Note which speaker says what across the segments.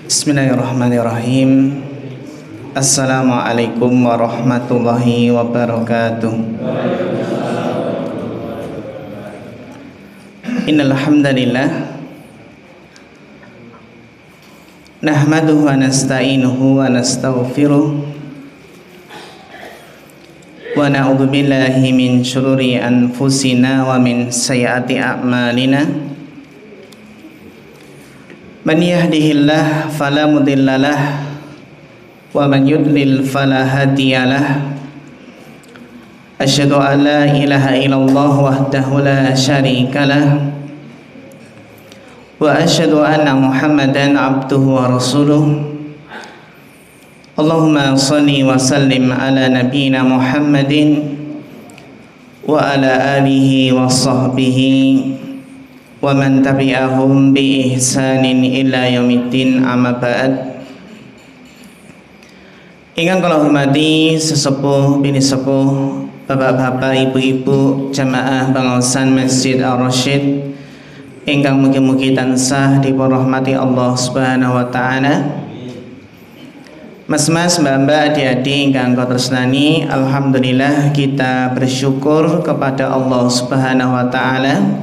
Speaker 1: Bismillahirrahmanirrahim. Assalamualaikum warahmatullahi wabarakatuh. Innal hamdalillah nahmaduhu wa nasta'inuhu wa nastaghfiruh wa na'udzu billahi min syururi anfusina wa min sayyiati a'malina. Man yahdihillah fala mudhillalah wa man yudlil fala hadiyalah. Asyhadu an la ilaha illallah wahdahu la syarikalah wa asyhadu anna Muhammadan abduhu wa rasuluh. Allahumma shalli wa sallim ala nabiyyina Muhammadin wa ala alihi wa sahbihi wa man tabi'ahum bi ihsanin ila yaumiddin, amma ba'd. Ingkang kula hormati sesepuh bini sepuh, bapak-bapak, ibu-ibu, jamaah pengawasan Masjid Ar-Rasyid ingkang mugi-mugi tansah dipunrahmati Allah Subhanahu wa taala. Mas-mas, mbak-mbak, adik-adik ingkang kula tresnani, alhamdulillah kita bersyukur kepada Allah Subhanahu wa taala.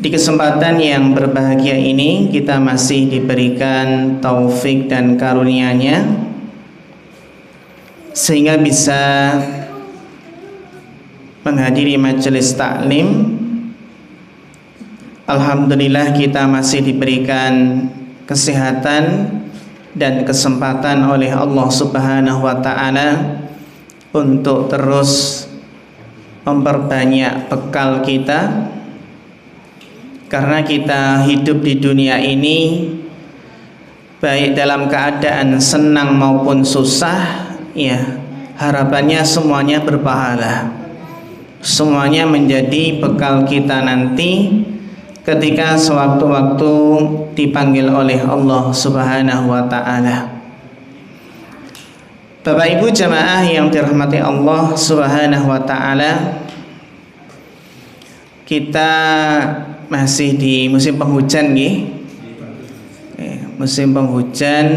Speaker 1: Di kesempatan yang berbahagia ini kita masih diberikan taufik dan karunia-Nya sehingga bisa menghadiri majelis taklim. Alhamdulillah kita masih diberikan kesehatan dan kesempatan oleh Allah Subhanahu wa taala untuk terus memperbanyak bekal kita. Karena kita hidup di dunia ini baik dalam keadaan senang maupun susah, ya, harapannya semuanya berpahala. Semuanya menjadi bekal kita nanti ketika sewaktu-waktu dipanggil oleh Allah Subhanahu wa taala. Bapak Ibu jamaah yang dirahmati Allah Subhanahu wa taala, kita masih di musim penghujan nggih. Musim penghujan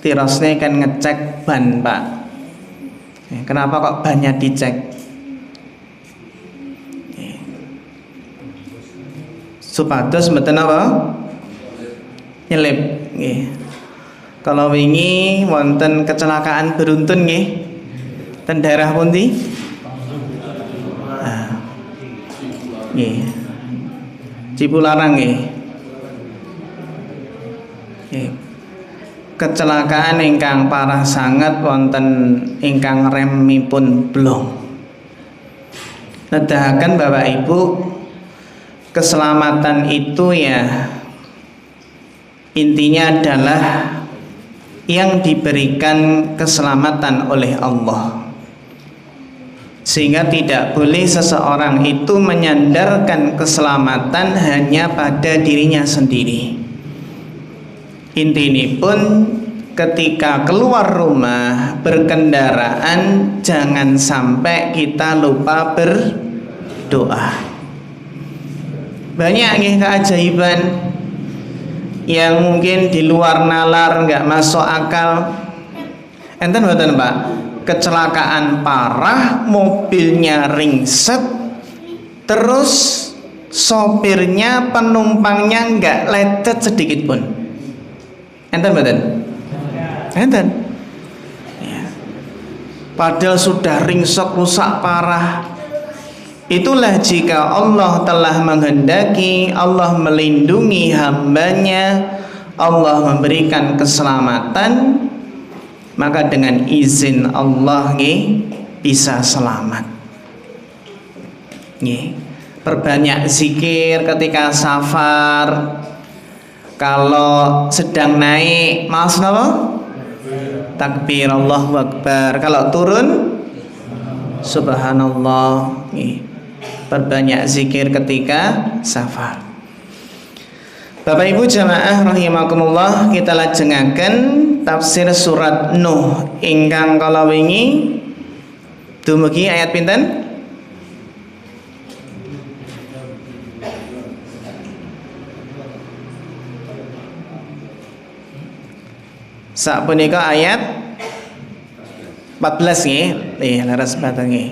Speaker 1: tirosnya kan ngecek ban, Pak. Kenapa kok bannya dicek? Supados mboten apa? Nyelip nggih. Kalau wingi wonten kecelakaan beruntun nggih. Ten daerah pundi? Nggih. Cipularang nggih. Kecelakaan ingkang parah sangat wonten ingkang remipun blong. Nedahaken Bapak Ibu, keselamatan itu ya intinya adalah yang diberikan keselamatan oleh Allah. Sehingga tidak boleh seseorang itu menyandarkan keselamatan hanya pada dirinya sendiri. Intinya pun ketika keluar rumah berkendaraan jangan sampai kita lupa berdoa. Banyak nih keajaiban yang mungkin di luar nalar, nggak masuk akal. Enten mboten, Pak? Kecelakaan parah, mobilnya ringsek, terus sopirnya, penumpangnya nggak lecet sedikit pun. Enten mboten? Enten. Ya. Padahal sudah ringsek, rusak parah. Itulah jika Allah telah menghendaki, Allah melindungi hambanya, Allah memberikan keselamatan, maka dengan izin Allah bisa selamat. Perbanyak zikir ketika safar. Kalau sedang naik, maaf napa? Takbir, Allahu Akbar. Kalau turun, subhanallah. Perbanyak zikir ketika safar. Bapak Ibu jamaah rahimakumullah, kita lajengaken tafsir surat Nuh ingkang kala wingi Dumugi ayat pinten? Sapunika ayat 14 nggih. Laras batang nggih.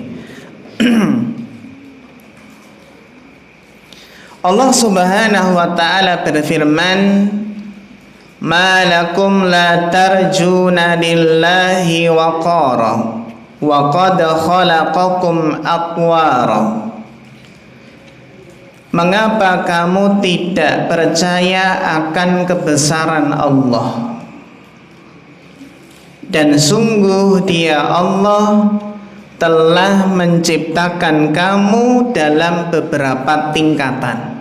Speaker 1: Allah Subhanahu wa taala berfirman, "Ma lakum la tarjuna lillahi waqara wa qad khalaqakum atwara." Mengapa kamu tidak percaya akan kebesaran Allah? Dan sungguh Dia Allah telah menciptakan kamu dalam beberapa tingkatan.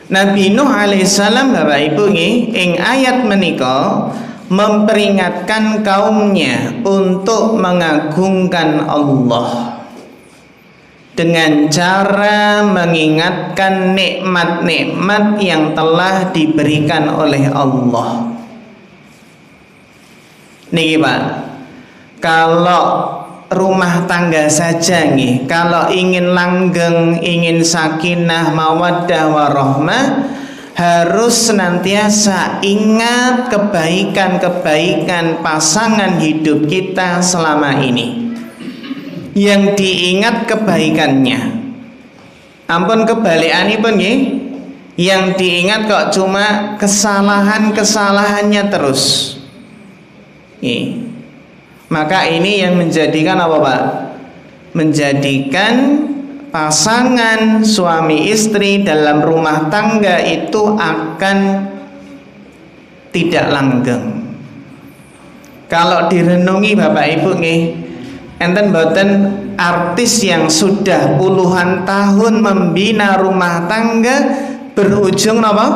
Speaker 1: Nabi Nuh alaihissalam Bapak Ibu ing ayat menika memperingatkan kaumnya untuk mengagungkan Allah dengan cara mengingatkan nikmat-nikmat yang telah diberikan oleh Allah. Niki Pak, kalau rumah tangga saja nih, kalau ingin langgeng, ingin sakinah, mawaddah, warahmah, harus senantiasa ingat kebaikan-kebaikan pasangan hidup kita selama ini. Yang diingat kebaikannya. Ampun kebalikanipun nggih, yang diingat kok cuma kesalahan-kesalahannya terus. Maka ini yang menjadikan apa Pak? Menjadikan pasangan suami istri dalam rumah tangga itu akan tidak langgeng. Kalau direnungi Bapak Ibu nih, enten boten artis yang sudah puluhan tahun membina rumah tangga berujung apa?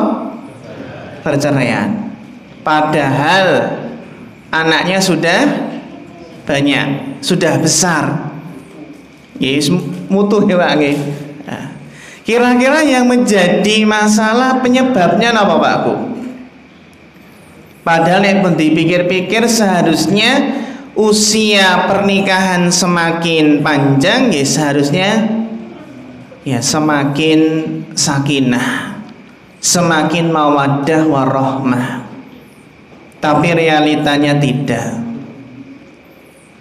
Speaker 1: Perceraian. Padahal anaknya sudah banyak, sudah besar. Yes, mutuh ya Pak nggih. Kira-kira yang menjadi masalah penyebabnya apa Pakku? Padahal yang pun dipikir-pikir seharusnya usia pernikahan semakin panjang, ya seharusnya ya semakin sakinah, semakin mawaddah warahmah. Tapi realitanya tidak.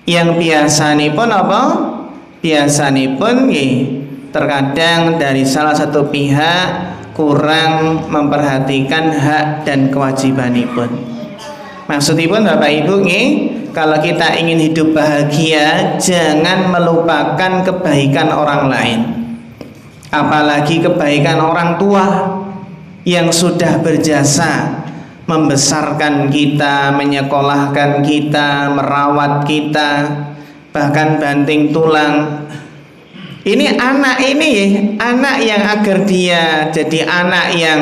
Speaker 1: Yang biasanipun apa? Biasanipun terkadang dari salah satu pihak kurang memperhatikan hak dan kewajibanipun. Maksudipun Bapak Ibu kalau kita ingin hidup bahagia, jangan melupakan kebaikan orang lain. Apalagi kebaikan orang tua yang sudah berjasa membesarkan kita, menyekolahkan kita, merawat kita, bahkan banting tulang. Ini anak anak yang agar dia jadi anak yang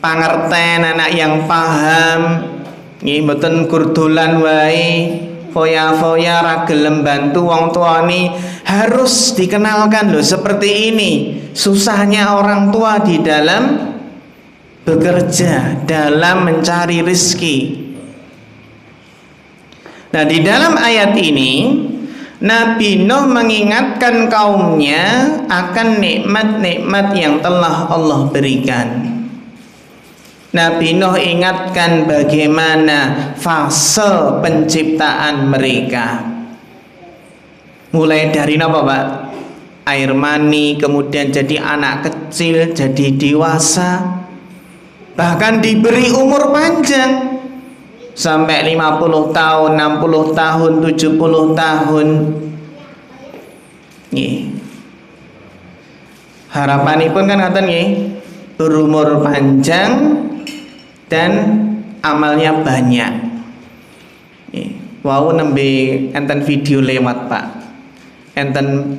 Speaker 1: pangerten, anak yang paham. Nggih mboten kurdulan wae, foya-foya ra gelem bantu wong tuane, harus dikenalkan loh seperti ini. Susahnya orang tua di dalam bekerja, dalam mencari rezeki. Nah, di dalam ayat ini Nabi Nuh mengingatkan kaumnya akan nikmat-nikmat yang telah Allah berikan. Nabi Nuh ingatkan bagaimana fase penciptaan mereka. Mulai dari apa Pak? Air mani, kemudian jadi anak kecil, jadi dewasa, bahkan diberi umur panjang sampai 50 tahun, 60 tahun, 70 tahun. Harapanipun kan ngaten nggih, berumur panjang dan amalnya banyak. Wau nembe enten video lewat Pak. Enten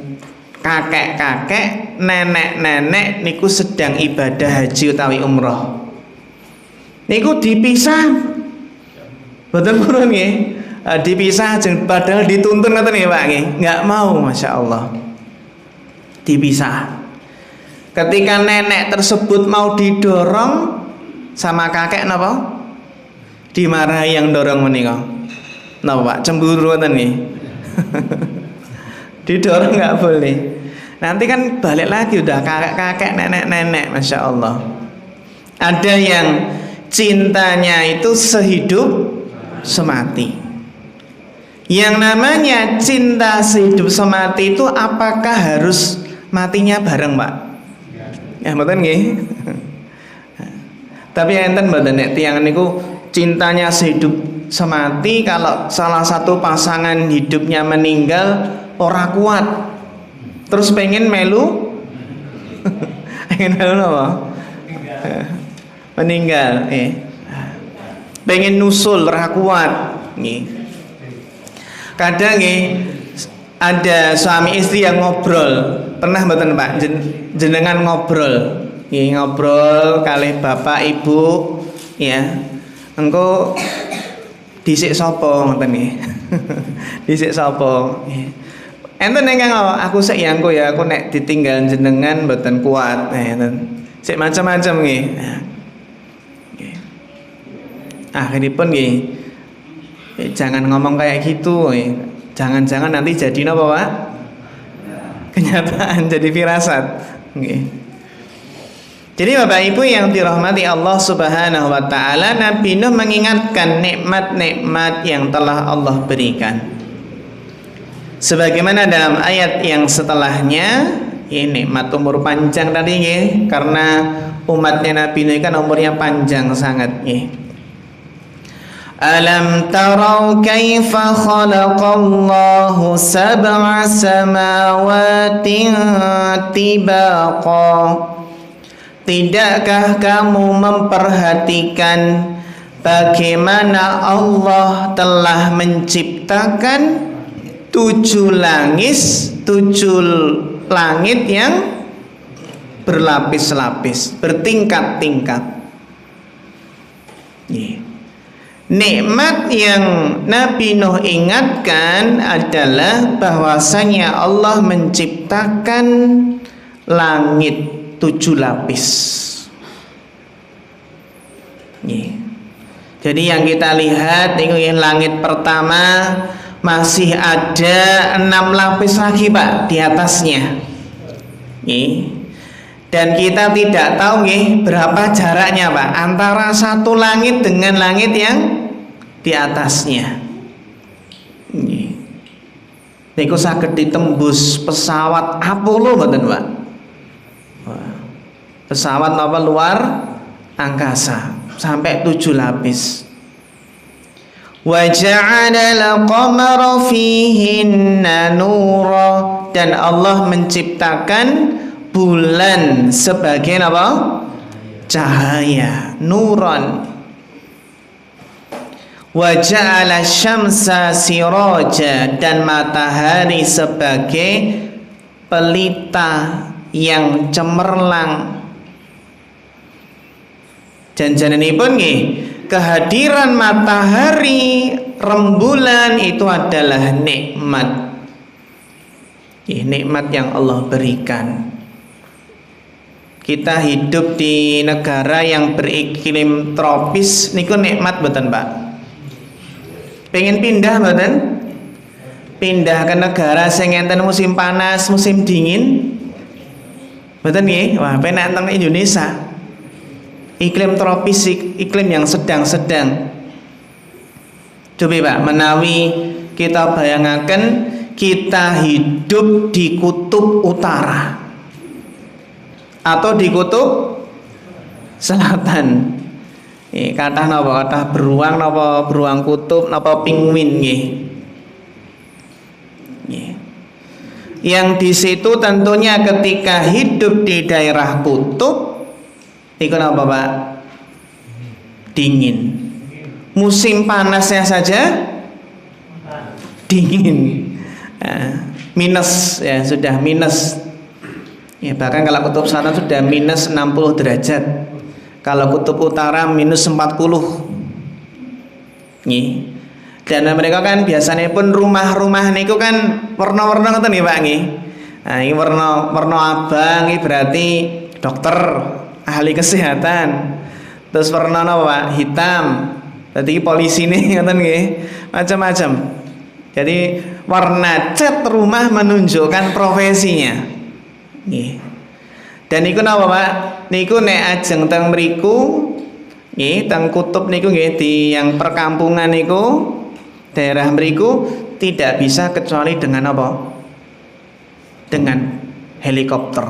Speaker 1: kakek-kakek, nenek-nenek niku sedang ibadah haji utawi umroh. Niku dipisah, betul purun nggih, dipisah padahal dituntun ngoten nggih Pak nggih, nggak mau, masya Allah, dipisah. Ketika nenek tersebut mau didorong sama kakek, napa? Dimarahi yang dorong menika. Napa Pak? Cemburu ngoten nggih. Didorong nggak boleh. Nanti kan balik lagi udah kakek-kakek, nenek-nenek, masya Allah. Ada yang cintanya itu sehidup semati. Yang namanya cinta sehidup semati itu apakah harus matinya bareng, Pak? Ya, betul nggih? Tapi enten mboten nek tiyang niku cintanya sehidup semati, kalau salah satu pasangan hidupnya meninggal ora kuat. Terus pengen melu pengen melu apa? Meninggal, pengen nusul ora kuat nggih. Kadang nggih ada suami istri yang ngobrol. Pernah mboten Pak jenengan ngobrol? Nggih, ngobrol kalih bapak ibu ya. Engko dhisik sapa ngoten nggih. Dhisik sapa? Enten ingkang aku sik ya engko ya, aku nek ditinggal jenengan mboten kuat. Enten. Sik macam-macam nggih. Nggih. Akhiripun nggih. Jangan ngomong kayak gitu. Jangan-jangan nanti jadi napa, Pak? Kenyataan, jadi firasat. Nggih. Jadi Bapak Ibu yang dirahmati Allah Subhanahu wa taala, Nabi Nuh mengingatkan nikmat-nikmat yang telah Allah berikan. Sebagaimana dalam ayat yang setelahnya, ini nikmat umur panjang tadi ya, karena umatnya Nabi Nuh kan umurnya panjang sangat ya. Alam tarau kaifa khalaqallahu sab'a samawati tibaqa. Tidakkah kamu memperhatikan bagaimana Allah telah menciptakan 7 langit yang berlapis-lapis, bertingkat-tingkat. Nikmat yang Nabi Nuh ingatkan adalah bahwasanya Allah menciptakan langit 7 lapis. Jadi yang kita lihat ini langit pertama masih ada 6 lapis lagi Pak di atasnya. Dan kita tidak tahu berapa jaraknya Pak antara satu langit dengan langit yang di atasnya. Niku saged ditembus pesawat Apollo mboten Pak? Pesawat apa luar angkasa sampai 7 lapis. Wa ja'ala al-qamara fihinna nura, dan Allah menciptakan bulan sebagai apa? Cahaya, nuran. Wa ja'ala syamsa siraja, dan matahari sebagai pelita yang cemerlang. Janjanipun nggih, kehadiran matahari rembulan itu adalah nikmat. Nikmat yang Allah berikan. Kita hidup di negara yang beriklim tropis niku nikmat mboten, Pak? Pengen pindah mboten? Pindah ke negara sing enten musim panas, musim dingin? Mboten nggih? Wah, penak teng Indonesia. Iklim tropis, iklim yang sedang-sedang. Coba Pak, menawi kita bayangkan kita hidup di kutub utara atau di kutub selatan. Kata napa? Kata beruang napa beruang kutub napa penguin nggih. Yang di situ tentunya ketika hidup di daerah kutub itu apa Pak? Dingin. Musim panasnya saja dingin. Minus ya, sudah minus. Ya, bahkan kalau kutub selatan sudah minus 60 derajat. Kalau kutub utara minus 40. Nih. Dan mereka kan biasanya pun rumah-rumah niku kan warna-warna ngoten nggih Pak nggih. Nah, ini warna abang ini berarti dokter, ahli kesehatan. Terus warna apa Pak? Hitam. Berarti polisi nih ngoten nggih. Macam-macam. Jadi Warna cat rumah menunjukkan profesinya. Nggih. Dan niku napa Pak? Niku nek ajeng teng mriku nggih teng kutub niku nggih di yang perkampungan niku daerah mriku tidak bisa kecuali dengan apa? Dengan helikopter.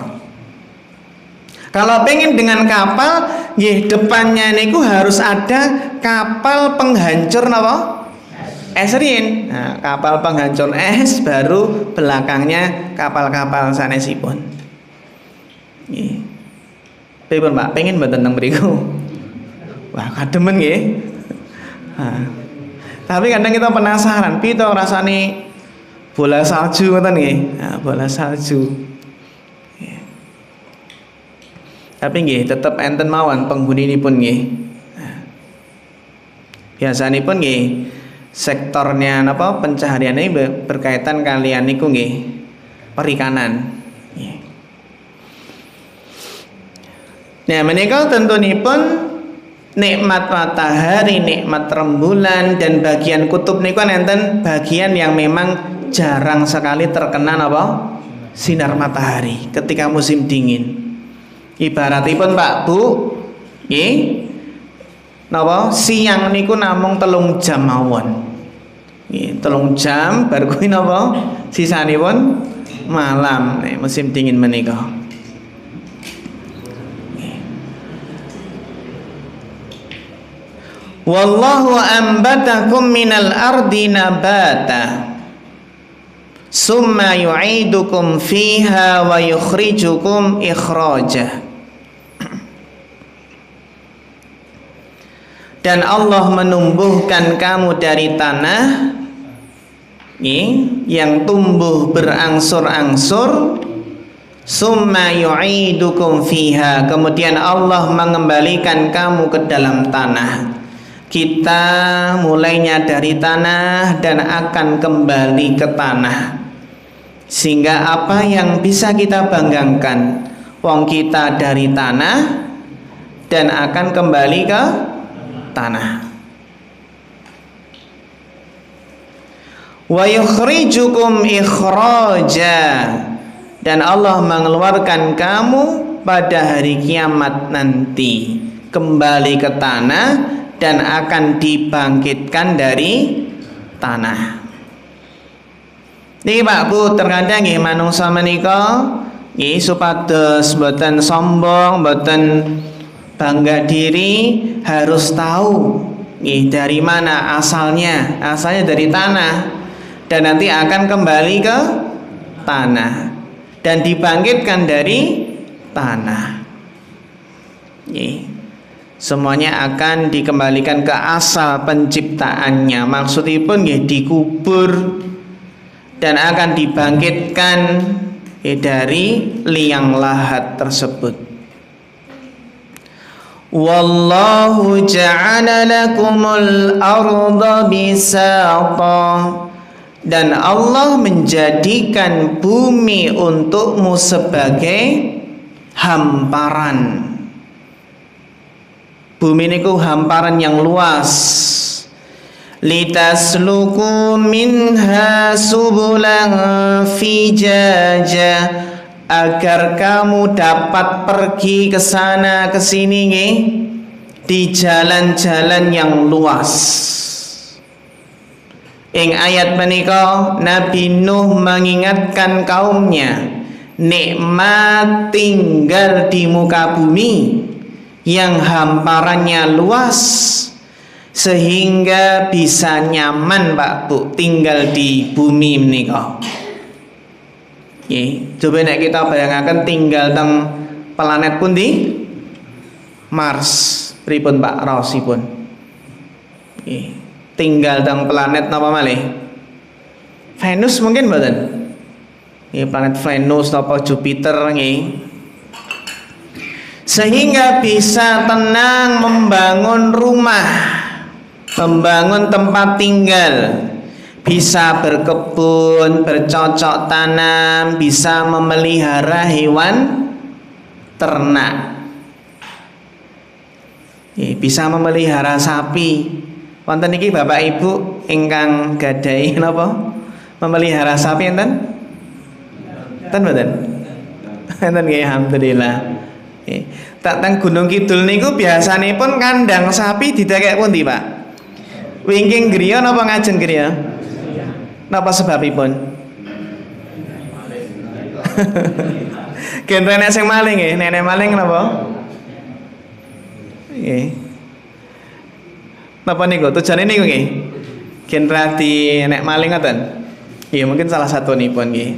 Speaker 1: Kalau pengen dengan kapal, nggih depannya niku harus ada kapal penghancur napa? Es rin. Nah, kapal penghancur es baru belakangnya kapal-kapal sanesipun. Nggih. Pripun Pak, pengen mboten teng mriku? Wah, kademen nggih. Nah, tapi kadang kita penasaran, piye to rasane bola salju ngoten nggih. Nah, bola salju. Tapi nggih tetep enten mawon pengguninipun nggih. Biasanipun nggih sektornya napa pencahariane berkaitan kalian niku nggih perikanan. Nah, menika tentunipun nikmat matahari, nikmat rembulan dan bagian kutub niku enten bagian yang memang jarang sekali terkena napa sinar matahari ketika musim dingin. Ibaratipun Pak Bu, nggih napa siang niku namung 3 jam mawon. Nggih, 3 jam bar kuwi napa sisanipun malam nek musim dingin menika. Wallahu ambatakum minal ardi nabata summa yu'idukum fiha wa yukhrijukum ikhraja. Dan Allah menumbuhkan kamu dari tanah yang tumbuh berangsur-angsur, summa yu'idukum fiha, kemudian Allah mengembalikan kamu ke dalam tanah. Kita mulainya dari tanah dan akan kembali ke tanah. Sehingga apa yang bisa kita banggakan, wong kita dari tanah dan akan kembali ke tanah. Wa yukhrijukum ikhraja, dan Allah mengeluarkan kamu pada hari kiamat nanti kembali ke tanah dan akan dibangkitkan dari tanah. Niki Pak Bu, terkadang nggih manungsa menika nggih supados mboten sombong, mboten bangga diri, harus tahu dari mana asalnya. Asalnya dari tanah dan nanti akan kembali ke tanah dan dibangkitkan dari tanah. Semuanya akan dikembalikan ke asal penciptaannya. Maksudipun dikubur dan akan dibangkitkan dari liang lahat tersebut. Wallahu ja'ala lakumul arda bisata, dan Allah menjadikan bumi untukmu sebagai hamparan. Bumi niku hamparan yang luas. Litasluku minha subulan fijaja, agar kamu dapat pergi ke sana ke sini di jalan-jalan yang luas. Ing ayat menika Nabi Nuh mengingatkan kaumnya nikmat tinggal di muka bumi yang hamparannya luas, sehingga bisa nyaman Pak Bu tinggal di bumi menika. Coba nek kita bayangkan tinggal teng planet pundi? Mars, pripun Pak raosipun? Tinggal teng planet napa malih? Venus mungkin mboten? Planet Venus napa Jupiter nggih. Sehingga bisa tenang membangun rumah, membangun tempat tinggal, bisa berkebun, bercocok tanam, bisa memelihara hewan ternak, bisa memelihara sapi. Wonten iki Bapak Ibu ingkang gadhahi napa? memelihara sapi enten? Enten mboten? Enten nggih, alhamdulillah. Tak teng Gunung Kidul niku biasanipun kandang sapi didekek pundi, Pak? Wingking griya napa ngajeng griya? Napa sebabipun? Genre nek sing maling nggih, nenek maling napa? Nggih. Napa niku? Tujuane niku nggih. Genre di nek maling ngoten. Iya, mungkin salah satu nipun nggih.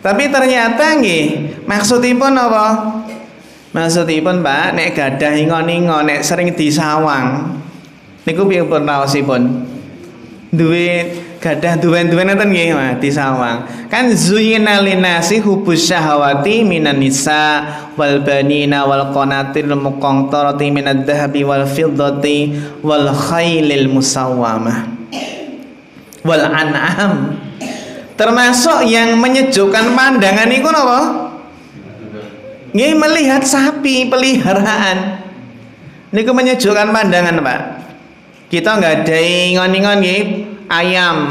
Speaker 1: Tapi ternyata nggih, maksudipun apa? Maksudipun Pak, nek gadah ingon-ingon, nek sering disawang, niku piye pun raosipun? Duwe gadah duwen-duwen nenten nggih, Mas, disawang. Kan zuyyina linasi hubus syahawati minan nisa wal banina wal qanatil muqantarati minad dhahabi wal fiddati wal khailil musawwamah wal an'am. Termasuk yang menyejukkan pandangan niku napa? Nggih, melihat sapi peliharaan niku menyejukkan pandangan, Pak. Kita nggak ada ingon-ingon nggih, ayam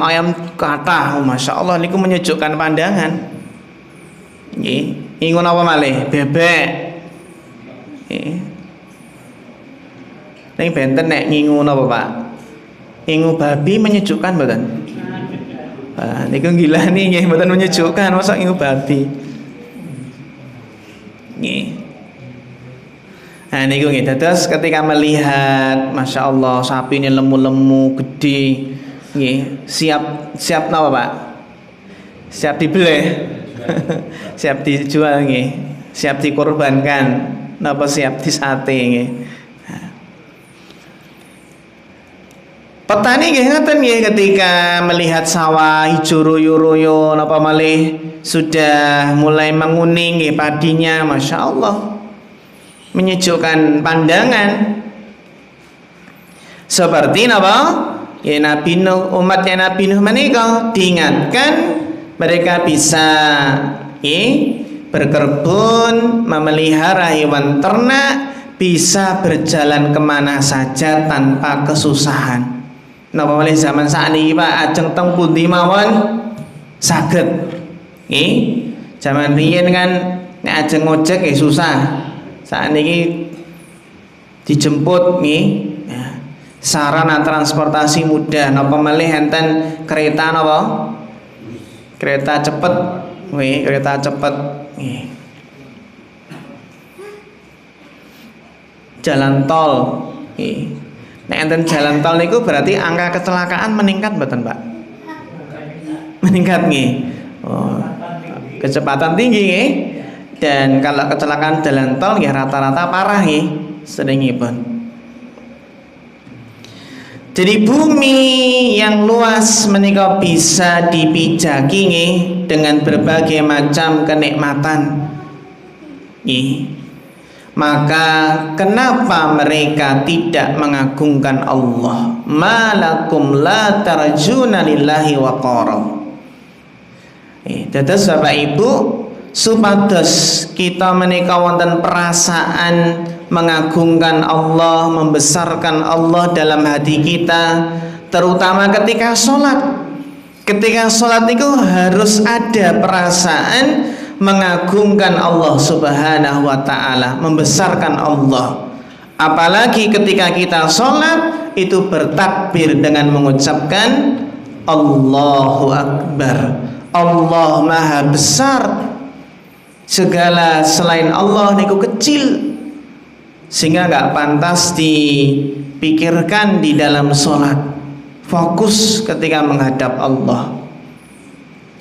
Speaker 1: kathah, masya Allah niku menyejukkan pandangan. Nggih, ingon apa malih? Bebek. Nggih. Ning benten nek ngingu napa, Pak? Ingu babi menyejukkan mboten? Niku gila nih nggih, mboten menyejukkan, masa ingu babi. Nggih. Nah niku nggih, terus ketika melihat masya Allah sapi ini lemu-lemu gede, nggih, siap napa Pak? Siap dibeli, siap dijual nggih, siap dikorbankan, napa siap disate nggih. Petani nggih ngoten nggih, ketika melihat sawah hijau royo-royo napa malih sudah mulai menguning nggih padinya, masya Allah menyejukkan pandangan. Seperti napa? Ya Nabi Nuh, umatnya Nabi Nuh menika diingatkan mereka bisa berkebun, memelihara hewan ternak, bisa berjalan kemana saja tanpa kesusahan. Napa malih zaman sakniki Pak, ajeng teng pundi mawon saged. Nggih. Zaman riyen kan nek ajeng ngojek nggih susah. Sakniki dijemput nggih. Ya. Sarana transportasi mudah, napa malih enten kereta napa? Kereta cepet. Nggih, kereta cepet nggih. Jalan tol nggih. Nek enten jalan tol niku berarti angka kecelakaan meningkat mboten, Pak? Meningkat nggih. Oh, kecepatan tinggi nggih. Dan kalau kecelakaan jalan tol nggih rata-rata parah nggih seringipun. Jadi bumi yang luas menika bisa dipijaki nggih dengan berbagai macam kenikmatan. Nggih. Maka kenapa mereka tidak mengagungkan Allah? Malakum la tarjuna lillahi waqara. Dados Bapak Ibu, supados kita menika wonten perasaan mengagungkan Allah, membesarkan Allah dalam hati kita, terutama ketika sholat. Ketika sholat itu harus ada perasaan mengagungkan Allah Subhanahu wa ta'ala, membesarkan Allah. Apalagi ketika kita sholat itu bertakbir dengan mengucapkan Allahu Akbar, Allah Maha Besar, segala selain Allah niku kecil, sehingga gak pantas dipikirkan di dalam sholat. Fokus ketika menghadap Allah.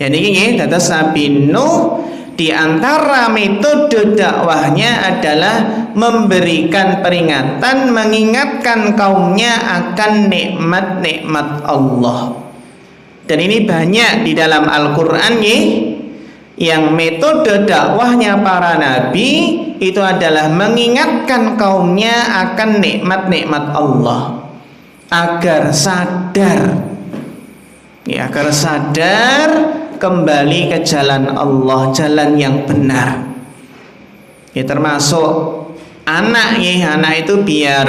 Speaker 1: Jadi ini dados Nabi Nuh, di antara metode dakwahnya adalah memberikan peringatan, mengingatkan kaumnya akan nikmat-nikmat Allah. Dan ini banyak di dalam Al-Quran yang metode dakwahnya para nabi itu adalah mengingatkan kaumnya akan nikmat-nikmat Allah agar sadar, agar sadar kembali ke jalan Allah, jalan yang benar. Termasuk anak anak itu biar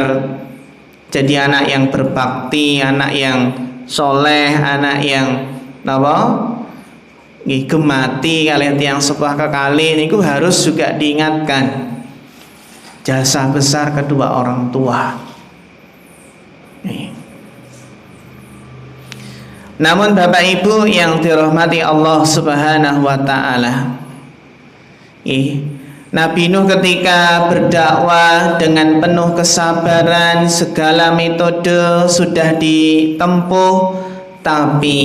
Speaker 1: jadi anak yang berbakti, anak yang soleh, anak yang nggih gemati kalian tiyang sepuh kekalih niku harus juga diingatkan jasa besar kedua orang tua. Namun Bapak Ibu yang dirahmati Allah Subhanahu wa taala, Nabi Nuh ketika berdakwah dengan penuh kesabaran, segala metode sudah ditempuh, tapi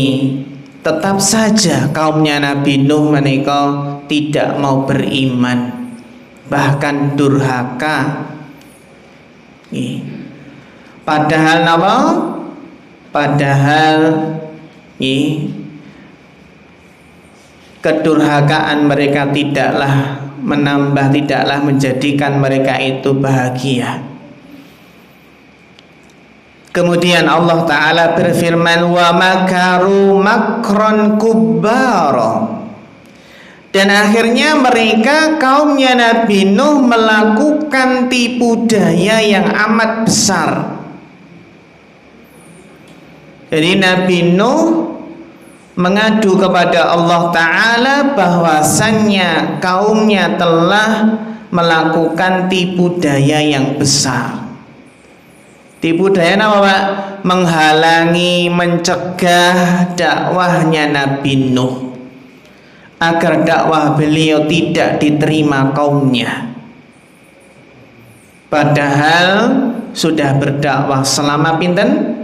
Speaker 1: tetap saja kaumnya Nabi Nuh menika tidak mau beriman, bahkan durhaka. Padahal apa? Padahal kedurhakaan mereka tidaklah menambah, tidaklah menjadikan mereka itu bahagia. Kemudian Allah Ta'ala berfirman, wa makaru makron kubbara, dan akhirnya mereka kaumnya Nabi Nuh melakukan tipu daya yang amat besar. Jadi Nabi Nuh mengadu kepada Allah Ta'ala bahwasannya kaumnya telah melakukan tipu daya yang besar. Tipu daya apa Pak? Menghalangi, mencegah dakwahnya Nabi Nuh agar dakwah beliau tidak diterima kaumnya. Padahal sudah berdakwah selama pinten?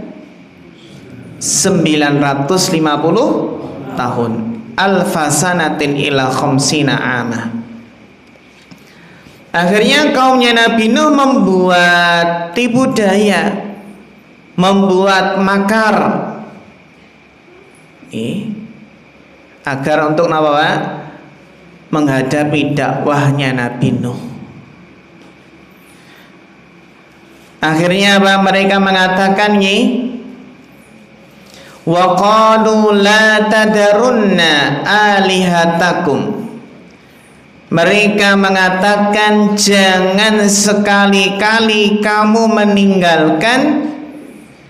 Speaker 1: 950 tahun. Alfasanatin ila khamsina amah. Akhirnya kaumnya Nabi Nuh membuat tipu daya, membuat makar, agar untuk apa? Menghadapi dakwahnya Nabi Nuh. Akhirnya apa? Mereka mengatakan wa qalu la tadarunna alihatakum. Mereka mengatakan jangan sekali-kali kamu meninggalkan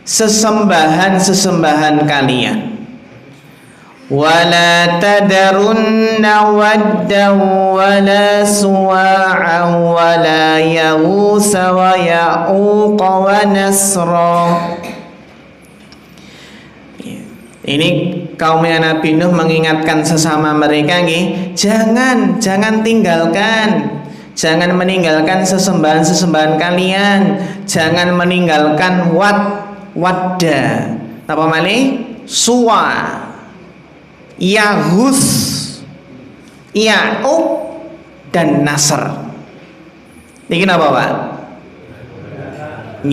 Speaker 1: sesembahan-sesembahan kalian. Wala tadarunna wadda wala suwa'a wala yawusa wa ya'uqa wa nasra. Ini kaumnya Nabi Nuh mengingatkan sesama mereka, jangan tinggalkan, jangan meninggalkan sesembahan-sesembahan kalian, jangan meninggalkan wadda, apa malih? Suwa, Yahus, Ya'uq dan Nasr. Ini apa Pak? 5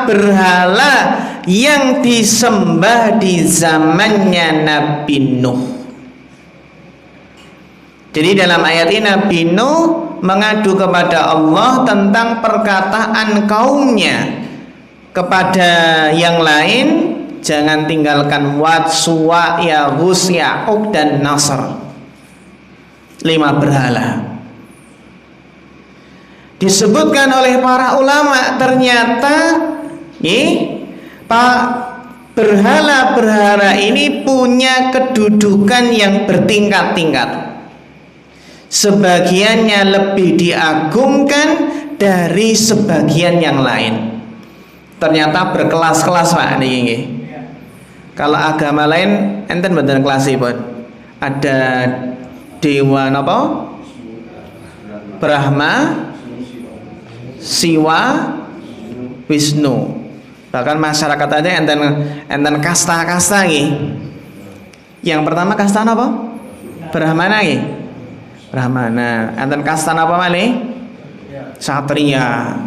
Speaker 1: berhala yang disembah di zamannya Nabi Nuh. Jadi dalam ayat ini Nabi Nuh mengadu kepada Allah tentang perkataan kaumnya kepada yang lain, jangan tinggalkan Wad, Suwa, Yahus, Ya'uq dan Nasr. 5 berhala. Disebutkan oleh para ulama, ternyata berhala-berhala ini punya kedudukan yang bertingkat-tingkat. Sebagiannya lebih diagungkan dari sebagian yang lain. Ternyata berkelas-kelas Pak niki. Kalau agama lain enten mboten kelasipun. Ada dewa napa? Brahma, Siwa, Wisnu. Bahkan masyarakat aja enten kasta-kasta Yang pertama kasta apa? Brahmana Brahmana. Enten kasta apa malih? Satria.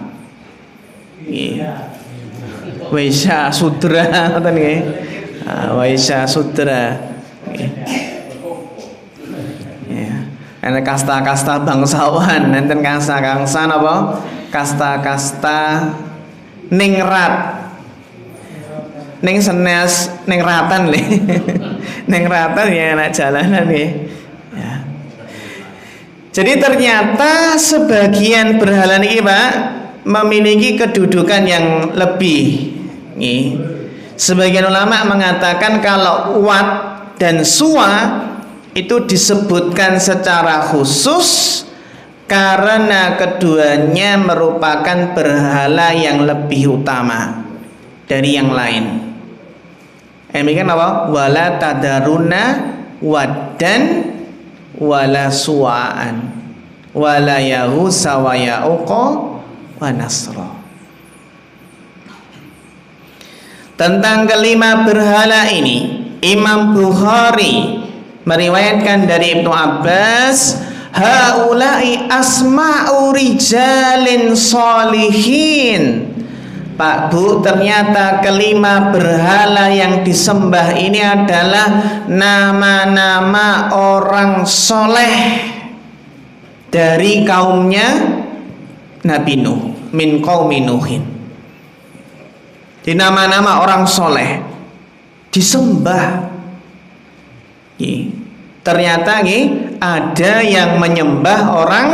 Speaker 1: Waisya Sudra ngoten nggih. Waisya Sudra. Enten kasta-kasta bangsawan, enten kasta-kasta apa? Kasta-kasta ningrat. Ning senes ning ratan le. Ning ratan ya anak jalanan ya. Jadi ternyata sebagian berhala niki Pak memiliki kedudukan yang lebih. Sebagian ulama mengatakan kalau Wat dan Suwa itu disebutkan secara khusus karena keduanya merupakan berhala yang lebih utama dari yang lain. Demikian apa? Wala tadaruna waddan wala suwa'an wala yahusa wa ya'uqa wa nasra. Tentang kelima berhala ini, Imam Bukhari meriwayatkan dari Ibnu Abbas, haula'i asma'u rijalin sholihin. Pak Bu, ternyata kelima berhala yang disembah ini adalah nama-nama orang soleh dari kaumnya Nabi Nuh, min qaumi Nuhin. Di nama-nama orang soleh disembah. Ternyata ada yang menyembah orang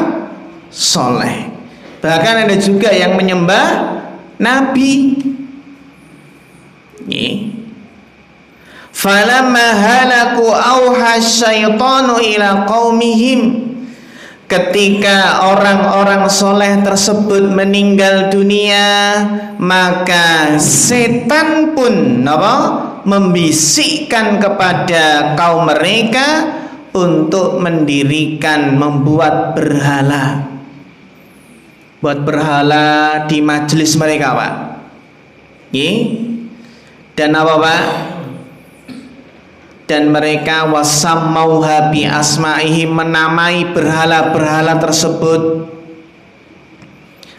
Speaker 1: soleh, bahkan ada juga yang menyembah Nabi. Falamma halaku auha syaitanu ila qaumihim. Ketika orang-orang soleh tersebut meninggal dunia, maka setan pun membisikkan kepada kaum mereka untuk mendirikan, membuat berhala. Buat berhala di majelis mereka, Pak. Dan apa, Pak? Dan mereka wasammauha bi asma'ihim, menamai berhala-berhala tersebut.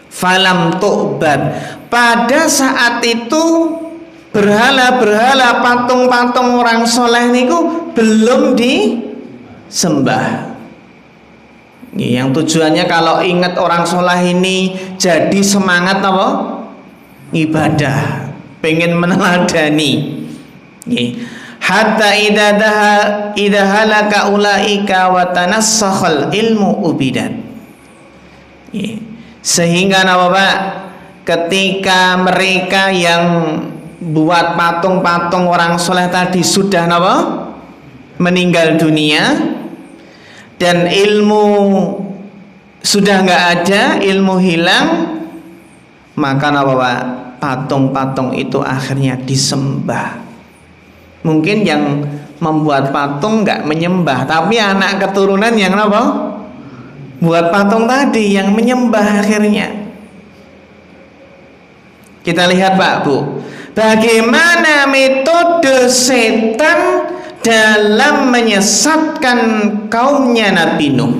Speaker 1: Falam tu'bad. Pada saat itu berhala-berhala, patung-patung orang soleh niku belum disembah. Yang tujuannya kalau ingat orang soleh ini jadi semangat apa? Ibadah, pengen meneladani. Hatta idza halaka ulaika wa tanassakhal ilmu ubidat. Sehingga apa, Pak? Ketika mereka yang buat patung-patung orang soleh tadi sudah apa? Meninggal dunia, dan ilmu sudah nggak ada, ilmu hilang, maka apa, Pak? Patung-patung itu akhirnya disembah. Mungkin yang membuat patung nggak menyembah, tapi anak keturunan yang apa? Buat patung tadi yang menyembah akhirnya. Kita lihat, Pak Bu, bagaimana metode setan dalam menyesatkan kaumnya Nabi Nuh.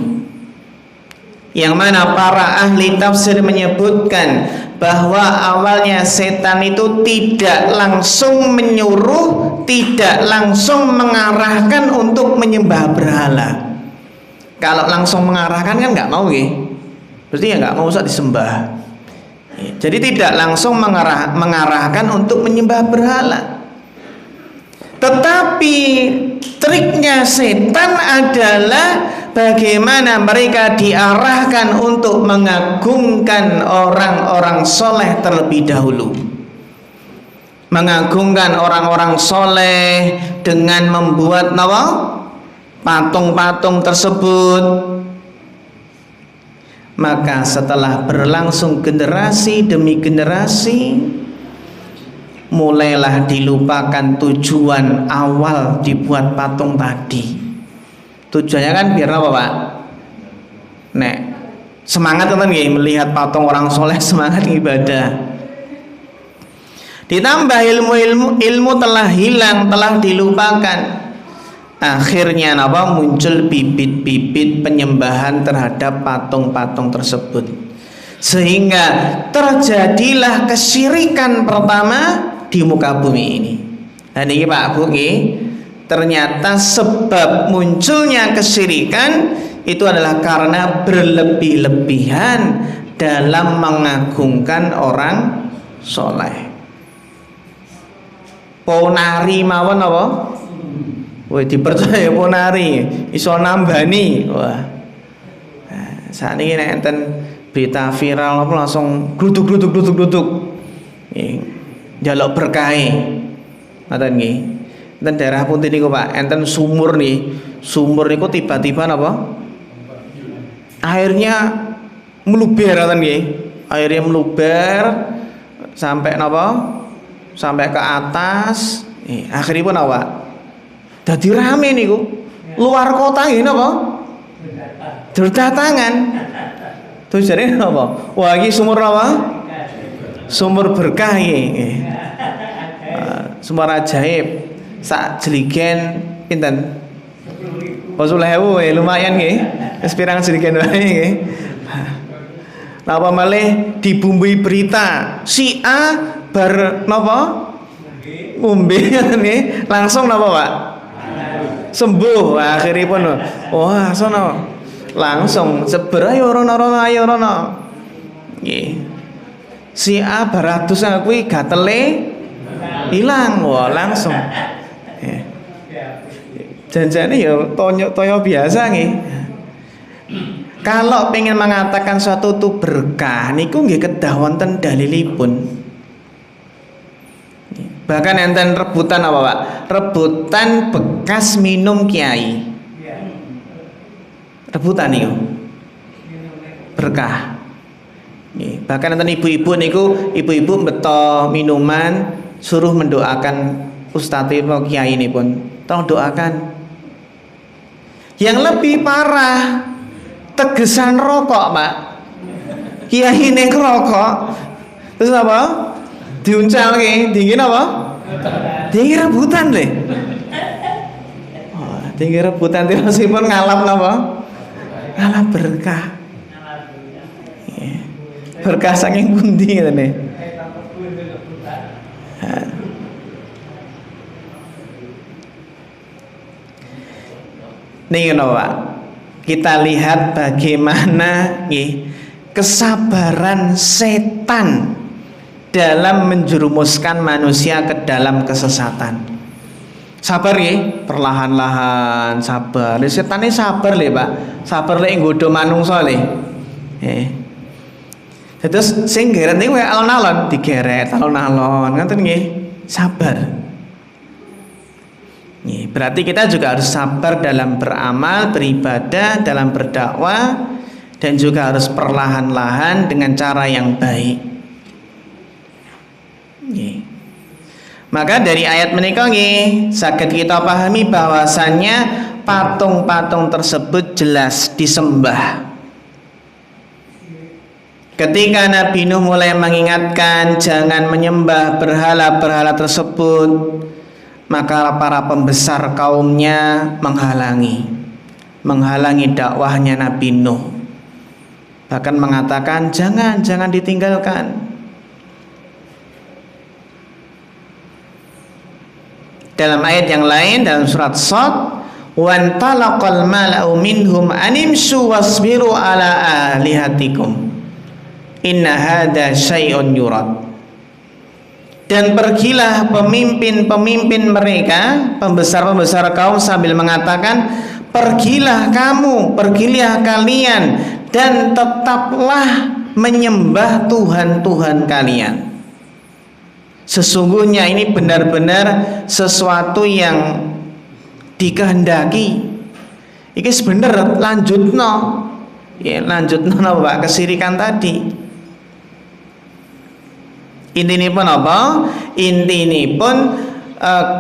Speaker 1: Yang mana para ahli tafsir menyebutkan bahwa awalnya setan itu tidak langsung menyuruh, tidak langsung mengarahkan untuk menyembah berhala. Kalau langsung mengarahkan kan nggak mau, berarti ya nggak mau usah disembah. Jadi tidak langsung mengarahkan untuk menyembah berhala. Tetapi triknya setan adalah bagaimana mereka diarahkan untuk mengagungkan orang-orang soleh terlebih dahulu. Mengagungkan orang-orang soleh dengan membuat patung-patung tersebut. Maka setelah berlangsung generasi demi generasi, mulailah dilupakan tujuan awal dibuat patung tadi. Tujuannya kan biar apa, Pak? Semangat kan melihat patung orang soleh, semangat ibadah. Ditambah ilmu telah hilang, telah dilupakan. Akhirnya muncul bibit-bibit penyembahan terhadap patung-patung tersebut, sehingga terjadilah kesyirikan pertama di muka bumi ini. Dan ini, Pak Bu, ternyata sebab munculnya kesyirikan itu adalah karena berlebih-lebihan dalam mengagungkan orang soleh. Ponari mawon apa? Wah, dipercaya ponari iso nambani. Wah, saat ini enten berita viral apa langsung gluduk jaluk berkah. Ngoten nggih. enten daerah pundi niku Pak, enten sumur nih. Sumur niku tiba-tiba napa? Airnya meluber ngoten nggih. Airnya meluber sampai napa? Sampai ke atas. Akhiripun apa? Dadi rame niku. Luar kota nggih napa? Berdatangan. Terus jare napa? Wah iki sumur apa? Sumur berkah iki. Sumur ajaib. Sak jeligen pinten? 10.000 lumayan nggih. Wis pirang jeligen wae nggih. Napa malih dibumbui berita si A bar napa? Ngombe nih langsung napa Pak? Sembuh akhiripun. Wah, sono. Langsung seber ayo rono nggih. Si A baratus kuwi gatele ilang. Wah, langsung. Janjane ya toyo biasa nggih. Kalau pengen mengatakan suatu itu berkah niku nggih kedah wonten dalilipun. Bahkan enten rebutan apa Pak? Rebutan bekas minum kiai. Rebutan niku berkah. Bahkan enten ibu-ibu niku, ibu-ibu beto minuman suruh mendoakan ustadz atau kiai ini pun. Tolong doakan. Yang lebih parah tegesan rokok Pak. Kiai ini rokok. Terus apa? Diuncal ke, dingin apa? Dingin rebutan deh. Oh, dingin rebutan meskipun ngalap apa? Ngalap berkah. Berkah saking pundi ngene. Nih Pak, kita lihat bagaimana kesabaran setan dalam menjerumuskan manusia ke dalam kesesatan. Sabar ya, perlahan-lahan sabar. Setan ini sabar le Pak, sabar le nggodho manungsa le. Terus sing geret niku alon-alon digeret, alon-alon ngoten nggih, sabar. Berarti kita juga harus sabar dalam beramal, beribadah, dalam berdakwah, dan juga harus perlahan-lahan dengan cara yang baik. Maka dari ayat menika nggih saged kita pahami bahwasannya patung-patung tersebut jelas disembah. Ketika Nabi Nuh mulai mengingatkan jangan menyembah berhala-berhala tersebut, maka para pembesar kaumnya menghalangi dakwahnya Nabi Nuh. Bahkan mengatakan jangan ditinggalkan. Dalam ayat yang lain dalam surat Shad, wan talaqal mala'u minhum animshu wasbiru ala alihatikum inna hadza syai'un yurad. Dan pergilah pemimpin-pemimpin mereka, pembesar-pembesar kaum sambil mengatakan, pergilah kalian dan tetaplah menyembah Tuhan-Tuhan kalian. Sesungguhnya ini benar-benar sesuatu yang dikehendaki. Iki sebenar lanjutno Pak kesirikan tadi. Intinipun apa? Intinipun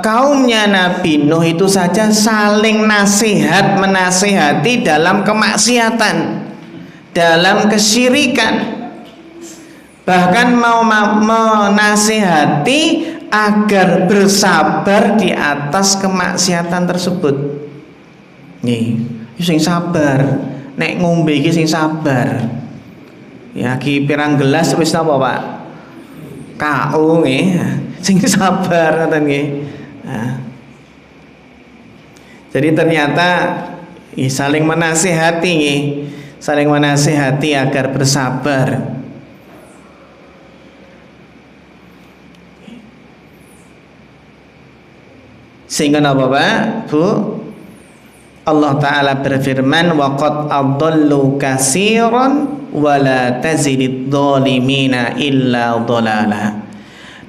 Speaker 1: kaumnya Nabi Nuh itu saja saling menasihati dalam kemaksiatan, dalam kesyirikan. Bahkan mau menasihati agar bersabar di atas kemaksiatan tersebut. Nih, sing sabar. Nek ngombe iki sing sabar. Ya ki pirang gelas wis napa, Pak? KO nggih, sing sabar ngoten nggih. Nah. Jadi ternyata saling menasihati nggih, saling menasihati agar bersabar. Sehingga apa Pak? Bu? Allah Ta'ala berfirman waqad adallu katsiran wa la tazidid dhalimina illa dhalala.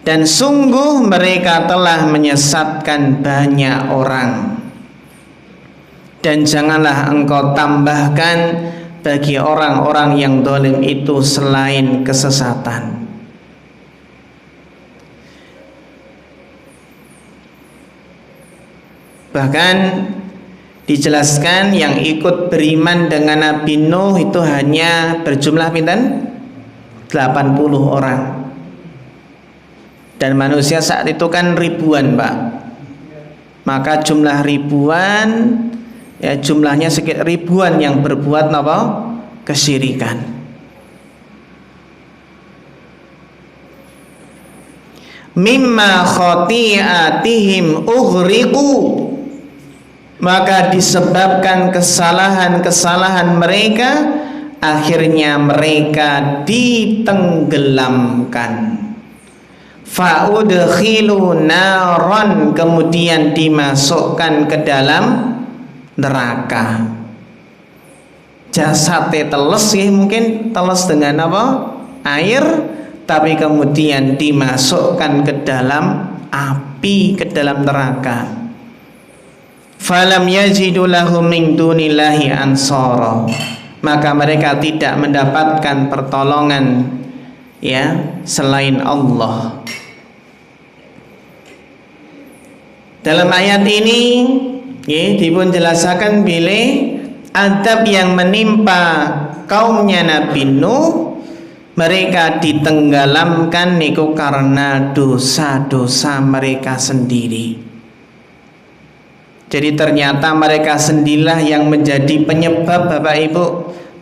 Speaker 1: dan sungguh mereka telah menyesatkan banyak orang. Dan janganlah engkau tambahkan bagi orang-orang yang zalim itu selain kesesatan. Bahkan dijelaskan yang ikut beriman dengan Nabi Nuh itu hanya berjumlah pinten? 80 orang. Dan manusia saat itu kan ribuan, Pak. Maka jumlah ribuan, ya jumlahnya sekitar ribuan yang berbuat apa? Kesyirikan. Mimma khati'atihim ughriqu, maka disebabkan kesalahan-kesalahan mereka akhirnya mereka ditenggelamkan. Fa'udkhilu naron, kemudian dimasukkan ke dalam neraka. Jasadnya teles ya, mungkin teles dengan apa? Air, tapi kemudian dimasukkan ke dalam api, ke dalam neraka. Falam yajidu lahum min dunillahi ansara, maka mereka tidak mendapatkan pertolongan ya selain Allah. Dalam ayat ini ya dipun jelasaken bilih adab yang menimpa kaumnya Nabi Nuh, mereka ditenggelamkan niku karena dosa-dosa mereka sendiri. Jadi ternyata mereka sendirilah yang menjadi penyebab, Bapak Ibu,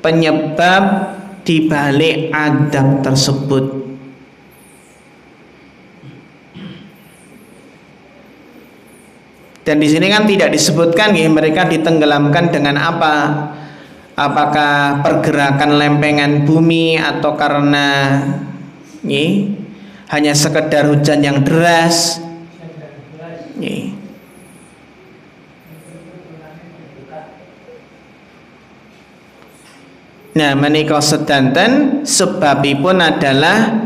Speaker 1: penyebab dibalik adab tersebut. Dan di sini kan tidak disebutkan ya mereka ditenggelamkan dengan apa? Apakah pergerakan lempengan bumi atau karena ya, hanya sekedar hujan yang deras? Ya. Nah, menika sedanten sebabipun adalah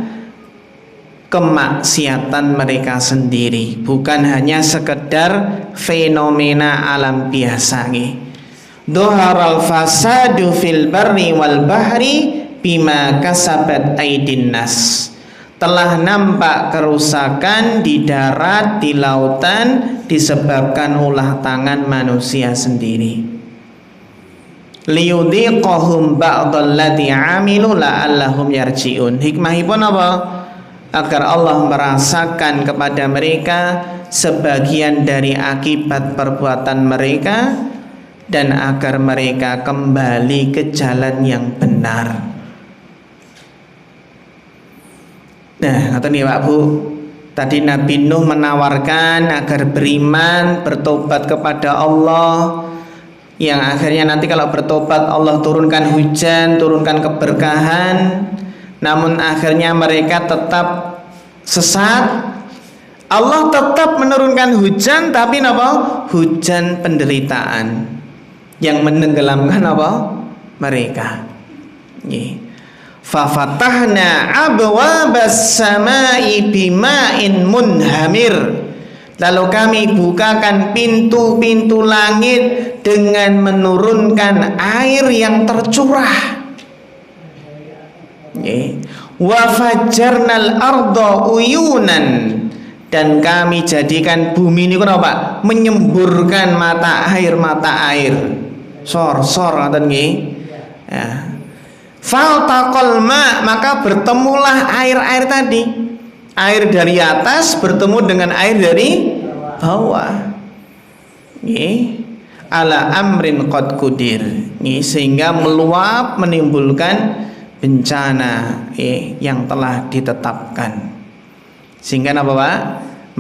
Speaker 1: kemaksiatan mereka sendiri, bukan hanya sekedar fenomena alam biasa nggih. Dhuharal fasadu fil barri wal bahri bima kasabat aydin nas. Telah nampak kerusakan di darat, di lautan disebabkan ulah tangan manusia sendiri. Liyudhiqahum ba'dalladzi 'amilu la'allahum yarji'un. Hikmahipun apa? Agar Allah merasakan kepada mereka sebagian dari akibat perbuatan mereka dan agar mereka kembali ke jalan yang benar. Nah, ngoten nggih Pak Bu. Tadi Nabi Nuh menawarkan agar beriman, bertobat kepada Allah, yang akhirnya nanti kalau bertobat Allah turunkan hujan, turunkan keberkahan. Namun akhirnya mereka tetap sesat. Allah tetap menurunkan hujan, tapi apa? Hujan penderitaan yang menenggelamkan apa? Mereka. Fafatahna abwabas samai bima'in munhamir. Lalu kami bukakan pintu-pintu langit dengan menurunkan air yang tercurah. Wa fajjarnal arda uyunan, dan kami jadikan bumi ini kenapa? Menyemburkan mata air sor ngoten nggih. Ya. Faltaqal ma, maka bertemulah air-air tadi. Air dari atas bertemu dengan air dari bawah. Nggih. Ala amrin qad qudir. Nggih, sehingga meluap menimbulkan bencana yang telah ditetapkan. Sehingga apa Pak?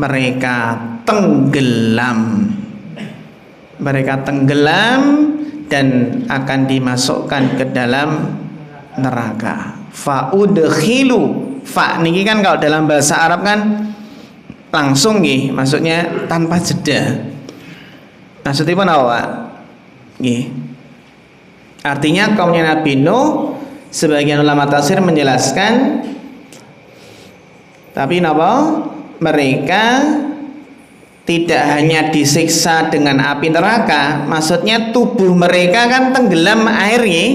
Speaker 1: Mereka tenggelam. Mereka tenggelam dan akan dimasukkan ke dalam neraka. Fa'udkhilu. Fa niki kan kalau dalam bahasa Arab kan langsung nggih, maksudnya tanpa jeda. Maksudnya apa Pak? Nggih. Artinya kaumnya Nabi Nuh, sebagian ulama tafsir menjelaskan, tapi napa? mereka tidak hanya disiksa dengan api neraka, maksudnya tubuh mereka kan tenggelam air ya,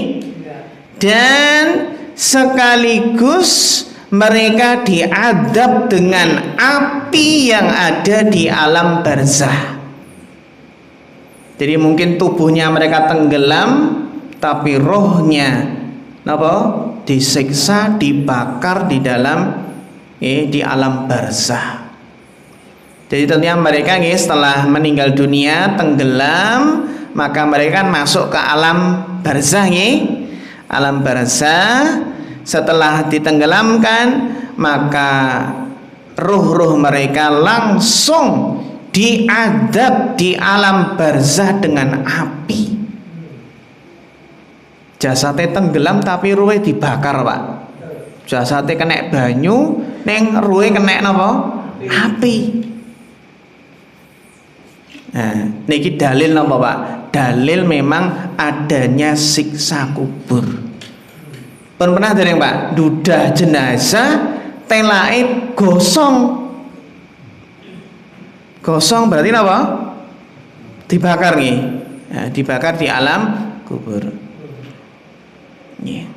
Speaker 1: dan sekaligus mereka diadab dengan api yang ada di alam barzah. Jadi mungkin tubuhnya mereka tenggelam, tapi rohnya disiksa, dibakar di dalam di alam barzah. Jadi tentunya mereka setelah meninggal dunia tenggelam, maka mereka masuk ke alam barzah alam barzah. Setelah ditenggelamkan, maka ruh-ruh mereka langsung diadab di alam barzah dengan api. Jasadnya tenggelam tapi ruhnya dibakar, Pak. Jasadnya kena banyu, neng ruhnya kena apa? Api. Nah, niki dalil napa, Pak? Dalil memang adanya siksa kubur. Pun pernah dereng, Pak? Dudah jenazah telake gosong. Gosong berarti apa? Dibakar nih. Nah, dibakar di alam kubur. Yeah.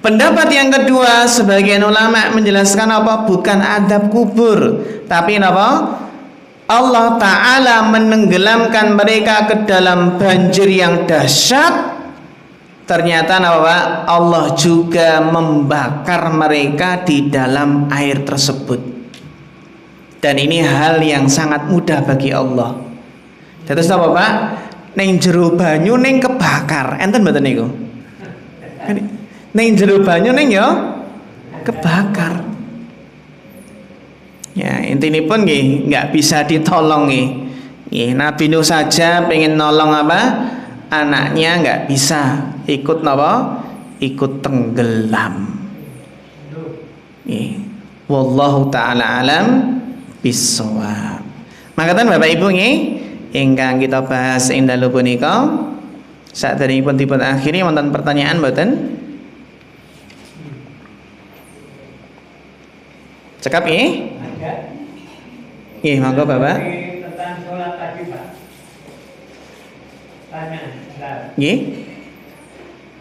Speaker 1: Pendapat yang kedua, sebagian ulama menjelaskan apa? Bukan adab kubur, tapi apa? Allah Ta'ala menenggelamkan mereka ke dalam banjir yang dahsyat. Ternyata apa? Allah juga membakar mereka di dalam air tersebut. Dan ini hal yang sangat mudah bagi Allah. Terus apa, Pak? Neng jero banyu neng kebakar. Enten mboten niku? Neng jero banyu neng yo kebakar. Ya, intinya pun nggak bisa ditolong Nabi Nuh saja pengen nolong apa? Anaknya nggak bisa, ikut apa? Ikut tenggelam. Wallahu ta'ala alam bisawab. Makaten Bapak Ibu ingkang kita bahas ing dalu punika saderengipun dipun akhiri wonten pertanyaan mboten? Cekap monggo Bapak.
Speaker 2: Tentang sholat tadi, Pak. Tanya,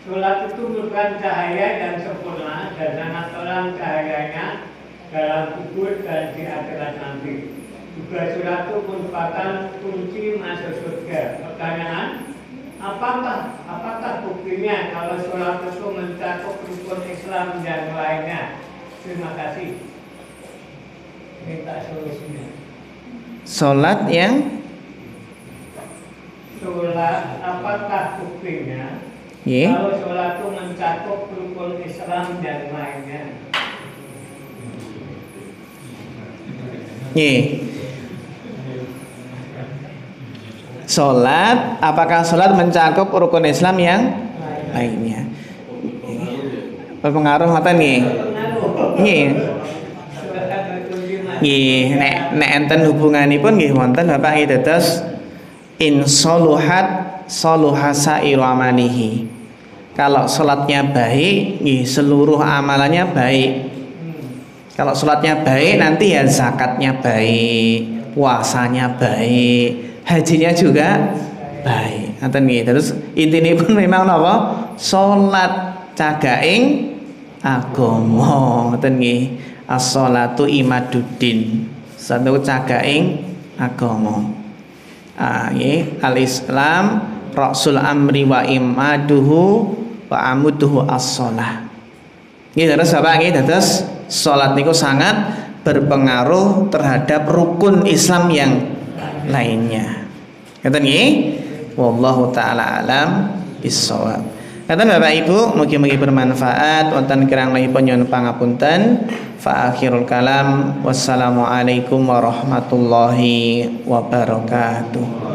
Speaker 2: sholat itu merupakan cahaya dan sempurna, dan sangat terang cahayanya dalam kubur dan di akhirat nanti. Juga sholat itu merupakan kunci masuk surga. Pertanyaan, apakah buktinya kalau sholat itu mencakup rukun Islam dan lainnya? Terima kasih. Minta solusinya.
Speaker 1: Sholat yang
Speaker 2: sholat, apakah buktinya kalau sholat itu mencakup rukun Islam dan lainnya?
Speaker 1: Sholat, apakah sholat mencakup rukun Islam yang lainnya? Berpengaruh ngoten nek enten hubunganipun wonten Bapak dados in soluhat soluha sairu amalihi. Kalau salatnya baik, seluruh amalannya baik. Kalau salatnya baik, nanti ya zakatnya baik, puasanya baik, hajinya juga baik. Ngoten terus intinipun memang napa? Salat cagaing agama. Ngoten as-sholatu imaduddin, satu cagaing agama. Al-Islam rasul amri wa imaduhu wa amuduhu as-sholah. Terus apa terus sholat niku sangat berpengaruh terhadap rukun Islam yang lainnya. Ngoten wallahu taala alam bissawab. Kata Bapak Ibu, mugi-mugi bermanfaat. Wonten kirang lahipun nyuwun pangapunten. Fa akhirul kalam, wassalamualaikum warahmatullahi wabarakatuh.